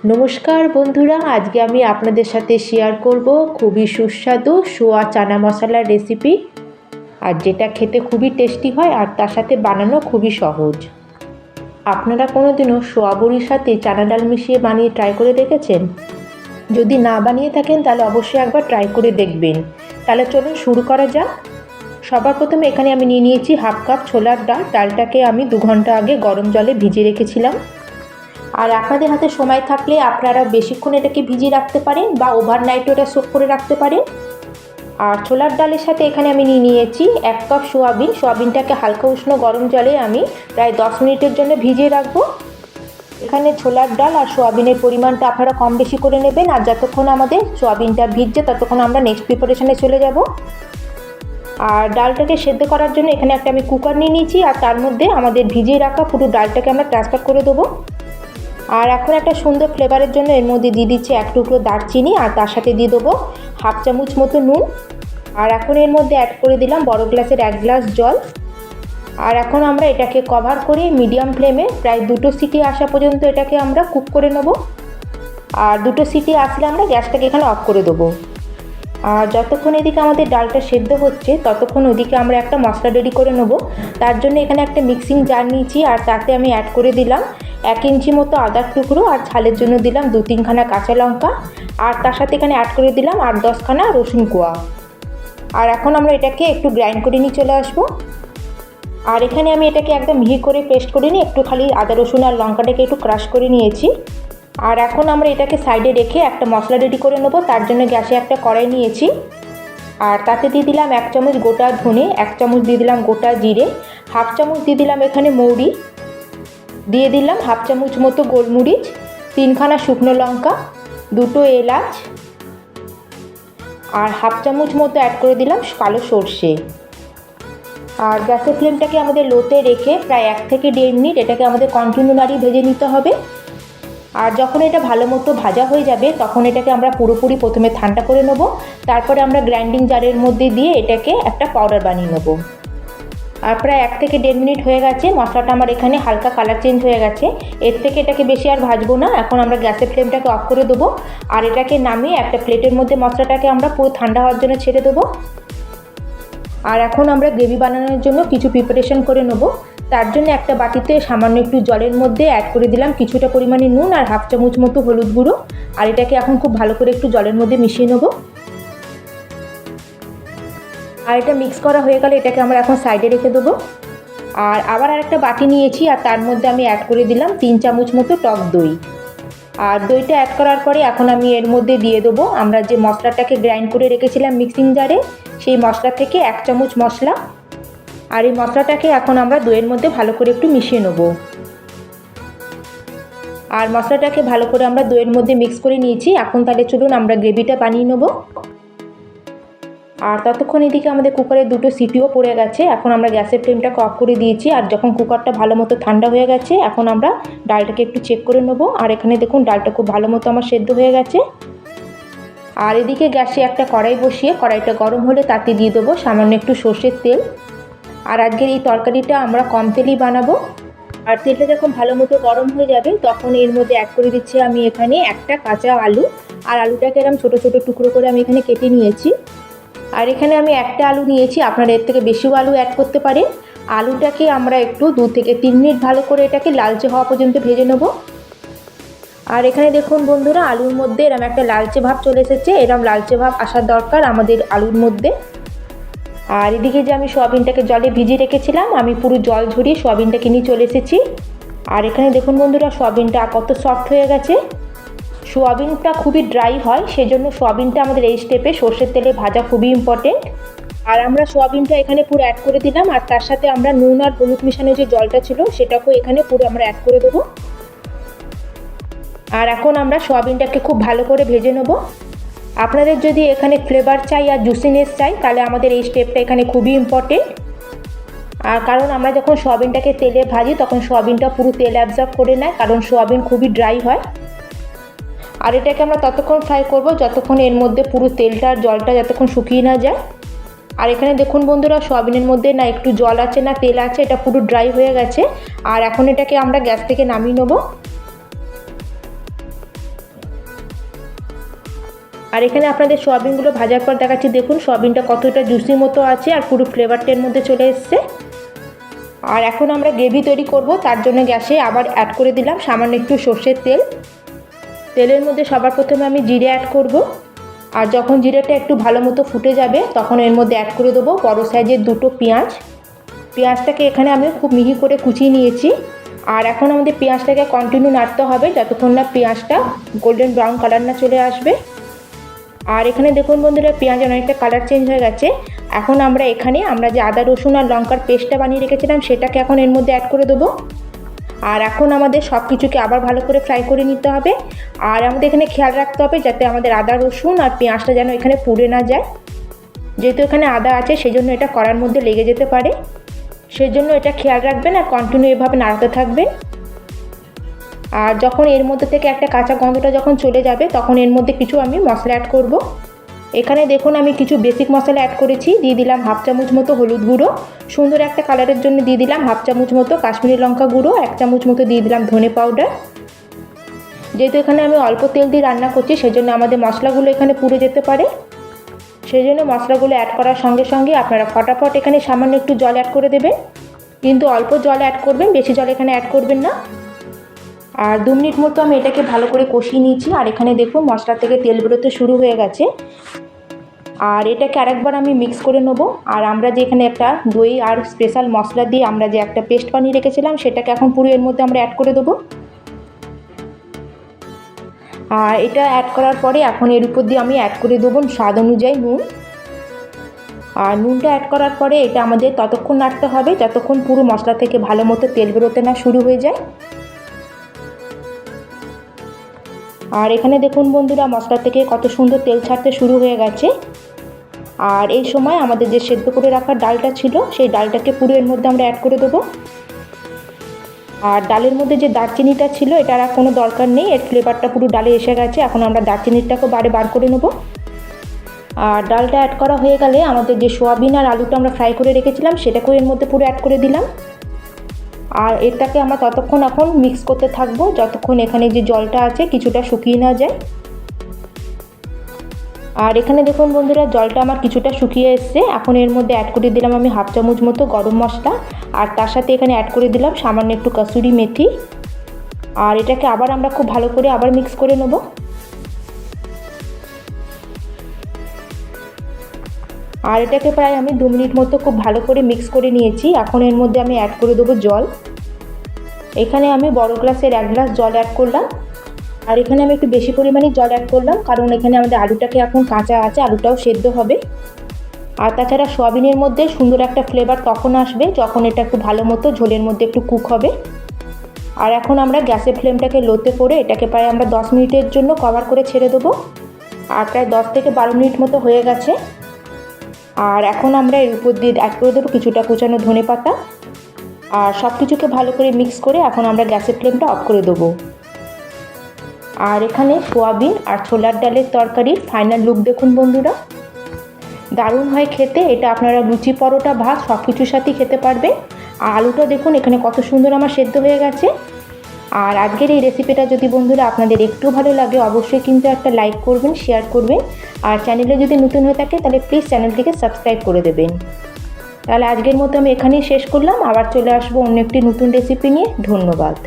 নমস্কার বন্ধুরা, আজকে আমি আপনাদের সাথে শেয়ার করব খুবই সুস্বাদু সোয়া চানা মশলার রেসিপি, আর যেটা খেতে খুবই টেস্টি হয় আর তার সাথে বানানো খুবই সহজ। আপনারা কোনোদিনও সোয়া বড়ির সাথে চানা ডাল মিশিয়ে বানিয়ে ট্রাই করে দেখেছেন? যদি না বানিয়ে থাকেন তাহলে অবশ্যই একবার ট্রাই করে দেখবেন। তাহলে চলুন শুরু করা যাক। সবার প্রথমে এখানে আমি নিয়ে নিয়েছি হাফ কাপ ছোলার ডাল। ডালটাকে আমি 2 ঘন্টা আগে গরম জলে ভিজিয়ে রেখেছিলাম। আর আপনাদের হাতে সময় থাকলে আপনারা বেশিক্ষণ এটাকে ভিজিয়ে রাখতে পারেন বা ওভারনাইট ওটা সোক করে রাখতে পারেন। আর ছোলার ডালের সাথে এখানে আমি নিয়ে নিয়েছি 1 কাপ সোয়াবিন। সোয়াবিনটাকে হালকা উষ্ণ গরম জলে আমি প্রায় 10 মিনিটের জন্য ভিজিয়ে রাখবো। এখানে ছোলার ডাল আর সোয়াবিনের পরিমাণটা আপনারা কম বেশি করে নেবেন। আর যতক্ষণ আমাদের সোয়াবিনটা ভিজছে ততক্ষণ আমরা নেক্সট প্রিপারেশনে চলে যাব। আর ডালটাকে সেদ্ধ করার জন্য এখানে একটা আমি কুকার নিয়ে নিয়েছি, আর তার মধ্যে আমাদের ভিজিয়ে রাখা পুরো ডালটাকে আমরা ট্রান্সফার করে দেবো। আর এখন একটা সুন্দর ফ্লেভারের জন্য এর মধ্যে দিয়ে দিচ্ছি 1 টুকরো দারচিনি, আর তার সাথে দিয়ে দেবো হাফ চামচ মতো নুন। আর এখন এর মধ্যে অ্যাড করে দিলাম বড় গ্লাসের 1 গ্লাস জল। আর এখন আমরা এটাকে কভার করে মিডিয়াম ফ্লেমে প্রায় 2টো সিটি আসা পর্যন্ত এটাকে আমরা কুক করে নেব। আর 2টো সিটি আসলে আমরা গ্যাসটাকে এখানে অফ করে দেবো। আর যতক্ষণ এদিকে আমাদের ডালটা সেদ্ধ হচ্ছে ততক্ষণ ওদিকে আমরা একটা মশলা রেডি করে নেব। তার জন্য এখানে একটা মিক্সিং জার নিয়েছি, আর তাতে আমি অ্যাড করে দিলাম 1 ইঞ্চি মতো আদার টুকরো, আর ঝালের জন্য দিলাম 2-3 খানা কাঁচা লঙ্কা, আর তার সাথে এখানে অ্যাড করে দিলাম 8-10 খানা রসুন কোয়া। আর এখন আমরা এটাকে একটু গ্রাইন্ড করে নিয়ে চলে আসবো। আর এখানে আমি এটাকে একদম মিহি করে পেস্ট করে নিই, একটু খালি আদা রসুন আর লঙ্কাটাকে একটু ক্রাশ করে নিয়েছি। আর এখন আমরা এটাকে সাইডে রেখে একটা মশলা রেডি করে নেবো। তার জন্য গ্যাসে একটা কড়াই নিয়েছি, আর তাতে দিয়ে দিলাম 1 চামচ গোটা ধনে, 1 চামচ দিয়ে দিলাম গোটা জিরে, হাফ চামচ দিয়ে দিলাম এখানে মৌরি, দিয়ে দিলাম হাফ চামচ মতো গোলমরিচ, 3 খানা শুকনো লঙ্কা, 2টো এলাচ, আর হাফ চামচ মতো অ্যাড করে দিলাম কালো সর্ষে। আর গ্যাসের ফ্লেমটাকে আমাদের লোতে রেখে প্রায় 1 থেকে 1.5 মিনিট এটাকে আমাদের কন্টিনিউ নাড়িয়ে ভেজে নিতে হবে। আর যখন এটা ভালো মতো ভাজা হয়ে যাবে তখন এটাকে আমরা পুরোপুরি প্রথমে ঠান্ডা করে নেব। তারপরে আমরা গ্রাইন্ডিং জারের মধ্যে দিয়ে এটাকে একটা পাউডার বানিয়ে নেব। আর প্রায় 1 থেকে 1.5 মিনিট হয়ে গেছে। মশলাটা আমার এখানে হালকা কালার চেঞ্জ হয়ে গেছে। এর থেকে এটাকে বেশি আর ভাজবো না। এখন আমরা গ্যাসের ফ্লেমটাকে অফ করে দেবো, আর এটাকে নামিয়ে একটা প্লেটের মধ্যে মশলাটাকে আমরা পুরো ঠান্ডা হওয়ার জন্য ছেড়ে দেবো। আর এখন আমরা গ্রেভি বানানোর জন্য কিছু প্রিপারেশন করে নেব। তার জন্য একটা বাটিতে সামান্য একটু জলের মধ্যে অ্যাড করে দিলাম কিছুটা পরিমাণে নুন আর হাফ চামচ মতো হলুদ গুঁড়ো। আর এটাকে এখন খুব ভালো করে একটু জলের মধ্যে মিশিয়ে নেব। আর এটা মিক্স করা হয়ে গেলে এটাকে আমরা এখন সাইডে রেখে দেবো। আর আবার আরেকটা বাটি নিয়েছি, আর তার মধ্যে আমি অ্যাড করে দিলাম 3 চামচ মতো টক দই। আর দইটা অ্যাড করার পরে এখন আমি এর মধ্যে দিয়ে দেবো আমরা যে মশলাটাকে গ্রাইন্ড করে রেখেছিলাম মিক্সিং জারে, সেই মশলা থেকে 1 চামচ মশলা। আর এই মশলাটাকে এখন আমরা দইয়ের মধ্যে ভালো করে একটু মিশিয়ে নেব। আর মশলাটাকে ভালো করে আমরা দইয়ের মধ্যে মিক্স করে নিয়েছি। এখন তাহলে চলুন আমরা গ্রেভিটা বানিয়ে নেব। আর ততক্ষণ এদিকে আমাদের কুকারে 2টো সিটিও পড়ে গেছে। এখন আমরা গ্যাসের ফ্লেমটাকে অফ করে দিয়েছি। আর যখন কুকারটা ভালো মতো ঠান্ডা হয়ে গেছে এখন আমরা ডালটাকে একটু চেক করে নেব। আর এখানে দেখুন ডালটা খুব ভালো মতো আমার সেদ্ধ হয়ে গেছে। আর এদিকে গ্যাসে একটা কড়াই বসিয়ে কড়াইটা গরম হলে তাতে দিয়ে দেবো সামান্য একটু সর্ষের তেল। আর আজকের এই তরকারিটা আমরা কম তেলেই বানাবো। আর তেলটা যখন ভালো মতো গরম হয়ে যাবে তখন এর মধ্যে অ্যাড করে দিচ্ছি আমি এখানে একটা কাঁচা আলু। আর আলুটাকে এরকম ছোটো ছোটো টুকরো করে আমি এখানে কেটে নিয়েছি। আর এখানে আমি একটা আলু নিয়েছি, আপনারা এর থেকে বেশিও আলু অ্যাড করতে পারেন। আলুটাকে আমরা একটু 2 থেকে 3 মিনিট ভালো করে এটাকে লালচে হওয়া পর্যন্ত ভেজে নেব। আর এখানে দেখুন বন্ধুরা, আলুর মধ্যে এরকম একটা লালচে ভাব চলে এসেছে। এরকম লালচে ভাব আসার দরকার আমাদের আলুর মধ্যে। আর এদিকে যে আমি সোয়াবিনটাকে জলে ভিজিয়ে রেখেছিলাম, আমি পুরো জল ঝরিয়ে সোয়াবিনটাকে নিয়ে চলে এসেছি। আর এখানে দেখুন বন্ধুরা সোয়াবিনটা কত সফট হয়ে গেছে। সোয়াবিনটা খুবই ড্রাই হয়, সেজন্য সোয়াবিনটা আমাদের এই স্টেপে সর্ষের তেলে ভাজা খুবই ইম্পর্টেন্ট। আর আমরা সোয়াবিনটা এখানে পুরো অ্যাড করে দিলাম, আর তার সাথে আমরা নুন আর হলুদ মিশানো যে জলটা ছিল সেটাকেও এখানে পুরো আমরা অ্যাড করে দেবো। আর এখন আমরা সোয়াবিনটাকে খুব ভালো করে ভেজে নেব। আপনাদের যদি এখানে ফ্লেভার চাই আর জুসিনেস চাই তাহলে আমাদের এই স্টেপটা এখানে খুবই ইম্পর্টেন্ট। আর কারণ আমরা যখন সোয়াবিনটাকে তেলে ভাজি তখন সোয়াবিনটা পুরো তেল অ্যাবজর্ব করে নেয়, কারণ সোয়াবিন খুবই ড্রাই হয়। আর এটাকে আমরা ততক্ষণ ফ্রাই করব যতক্ষণ এর মধ্যে পুরো তেলটা আর জলটা যতক্ষণ শুকিয়ে না যায়। আর এখানে দেখুন বন্ধুরা সোয়াবিনের মধ্যে না একটু জল আছে না তেল আছে, এটা পুরো ড্রাই হয়ে গেছে। আর এখন এটাকে আমরা গ্যাস থেকে নামিয়ে নেব। আর এখানে আপনাদের সয়াবিনগুলো ভাজার পর দেখাচ্ছি, দেখুন সয়াবিনটা কতটা জুসি মতো আছে আর পুরো ফ্লেভারটা এর মধ্যে চলে এসছে। আর এখন আমরা গ্রেভি তৈরি করব, তার জন্য গ্যাসে আবার অ্যাড করে দিলাম সামান্য একটু সর্ষের তেল। তেলের মধ্যে সবার প্রথমে আমি জিরে অ্যাড করব। আর যখন জিরেটা একটু ভালো মতো ফুটে যাবে তখন এর মধ্যে অ্যাড করে দেবো বড় সাইজের দুটো পেঁয়াজ। পেঁয়াজটাকে এখানে আমি খুব মিহি করে কুচিয়ে নিয়েছি। আর এখন আমাদের পেঁয়াজটাকে কন্টিনিউ নাড়তে হবে যতক্ষণ না পেঁয়াজটা গোল্ডেন ব্রাউন কালার না চলে আসবে। আর এখানে দেখুন বন্ধুরা, পেঁয়াজের অনেকটা কালার চেঞ্জ হয়ে গেছে। এখন আমরা যে আদা রসুন আর লঙ্কার পেস্টটা বানিয়ে রেখেছিলাম সেটাকে এখন এর মধ্যে অ্যাড করে দেবো। আর এখন আমাদের সব কিছুকে আবার ভালো করে ফ্রাই করে নিতে হবে। আর আমাদের এখানে খেয়াল রাখতে হবে যাতে আমাদের আদা রসুন আর পেঁয়াজটা যেন এখানে পুড়ে না যায়। যেহেতু এখানে আদা আছে সেই জন্য এটা কড়ার মধ্যে লেগে যেতে পারে, সেই জন্য এটা খেয়াল রাখবেন আর কন্টিনিউ এভাবে নাড়াতে থাকবেন। আর যখন এর মধ্যে থেকে একটা কাঁচা গন্ধটা যখন চলে যাবে তখন এর মধ্যে কিছু আমি মশলা অ্যাড করব। এখানে দেখুন আমি কিছু বেসিক মশলা অ্যাড করেছি। দিয়ে দিলাম হাফ চামচ মতো হলুদ গুঁড়ো, সুন্দর একটা কালারের জন্য দিয়ে দিলাম হাফ চামচ মতো কাশ্মীরি লঙ্কা গুঁড়ো, 1 চামচ মতো দিয়ে দিলাম ধনে পাউডার। যেহেতু এখানে আমি অল্প তেল দিয়ে রান্না করছি সেই জন্য আমাদের মশলাগুলো এখানে পুড়ে যেতে পারে, সেই জন্য মশলাগুলো অ্যাড করার সঙ্গে সঙ্গে আপনারা ফটাফট এখানে সামান্য একটু জল অ্যাড করে দেবেন, কিন্তু অল্প জল অ্যাড করবেন, বেশি জল এখানে অ্যাড করবেন না। আর 2 মিনিট মতো আমি এটাকে ভালো করে কষিয়ে নিয়েছি। আর এখানে দেখুন মশলা থেকে তেল বেরোতে শুরু হয়ে গেছে। আর এটাকে আরেকবার আমি মিক্স করে নেব। আর আমরা যে এখানে একটা দই আর স্পেশাল মশলা দিয়ে আমরা যে একটা পেস্ট বানিয়ে রেখেছিলাম সেটাকে এখন পুরো এর মধ্যে আমরা অ্যাড করে দেবো। আর এটা অ্যাড করার পরে এখন এর উপর দিয়ে আমি অ্যাড করে দেবো স্বাদ অনুযায়ী নুন। আর নুনটা অ্যাড করার পরে এটা আমাদের ততক্ষণ নাড়তে হবে যতক্ষণ পুরো মশলা থেকে ভালো মতো তেল বেরোতে না শুরু হয়ে যায়। আর এখানে দেখুন বন্ধুরা, মশলা থেকে কত সুন্দর তেল ছাড়তে শুরু হয়ে গেছে। আর এই সময় আমাদের যে সেদ্ধ করে রাখা ডালটা ছিল সেই ডালটাকে পুরো এর মধ্যে আমরা অ্যাড করে দেবো। আর ডালের মধ্যে যে দারচিনিটা ছিল এটার আর কোনো দরকার নেই, এর ফ্লেভারটা পুরো ডালে এসে গেছে। এখন আমরা দারচিনিটাকে বার করে নেব। আর ডালটা অ্যাড করা হয়ে গেলে আমাদের যে সোয়াবিন আর আলুটা আমরা ফ্রাই করে রেখেছিলাম সেটাকেও এর মধ্যে পুরো অ্যাড করে দিলাম। আর এটাকে আমরা ততক্ষণ এখন মিক্স করতে থাকবো যতক্ষণ এখানে যে জলটা আছে কিছুটা শুকিয়ে না যায়। আর এখানে দেখুন বন্ধুরা, জলটা আমার কিছুটা শুকিয়ে এসছে। এখন এর মধ্যে অ্যাড করে দিলাম আমি হাফ চামচ মতো গরম মশলা, আর তার সাথে এখানে অ্যাড করে দিলাম সামান্য একটু কসুরি মেথি। আর এটাকে আবার আমরা খুব ভালো করে আবার মিক্স করে নেব। আর এটাকে প্রায় আমি 2 মিনিট মতো খুব ভালো করে মিক্স করে নিয়েছি। এখন এর মধ্যে আমি অ্যাড করে দেবো জল। এখানে আমি বড় গ্লাসের 1 গ্লাস জল অ্যাড করলাম। আর এখানে আমি একটু বেশি পরিমাণে জল অ্যাড করলাম কারণ এখানে আমাদের আলুটাকে এখন কাঁচা আছে, আলুটাও সেদ্ধ হবে। আর তাছাড়া সোয়াবিনের মধ্যে সুন্দর একটা ফ্লেভার তখন আসবে যখন এটা একটু ভালো মতো ঝোলের মধ্যে একটু কুক হবে। আর এখন আমরা গ্যাসের ফ্লেমটাকে লোতে করে এটাকে প্রায় আমরা 10 মিনিটের জন্য কভার করে ছেড়ে দেবো। আর প্রায় 10 থেকে 12 মিনিট মতো হয়ে গেছে। আর এখন আমরা এর উপর দিয়ে অ্যাড করে দেবো কিছুটা কুচানো ধনে পাতা। আর সব কিছুকে ভালো করে মিক্স করে এখন আমরা গ্যাসের ফ্লেমটা অফ করে দেবো। আর এখানে সোয়াবিন আর ছোলার ডালের তরকারির ফাইনাল লুক দেখুন বন্ধুরা, দারুণ হয় খেতে। এটা আপনারা লুচি, পরোটা, ভাত সব কিছুর সাথেই খেতে পারবেন। আর আলুটা দেখুন এখানে কত সুন্দর আমার সেদ্ধ হয়ে গেছে। আর আজকের এই রেসিপিটা যদি বন্ধুরা আপনাদের একটু ভালো লাগে অবশ্যই কিন্তু একটা লাইক করবেন, শেয়ার করবেন। আর চ্যানেলে যদি নতুন হয়ে থাকে তাহলে প্লিজ চ্যানেলটিকে সাবস্ক্রাইব করে দেবেন। তাহলে আজকের মতো আমি এখানেই শেষ করলাম, আবার চলে আসবো অন্য একটি নতুন রেসিপি নিয়ে। ধন্যবাদ।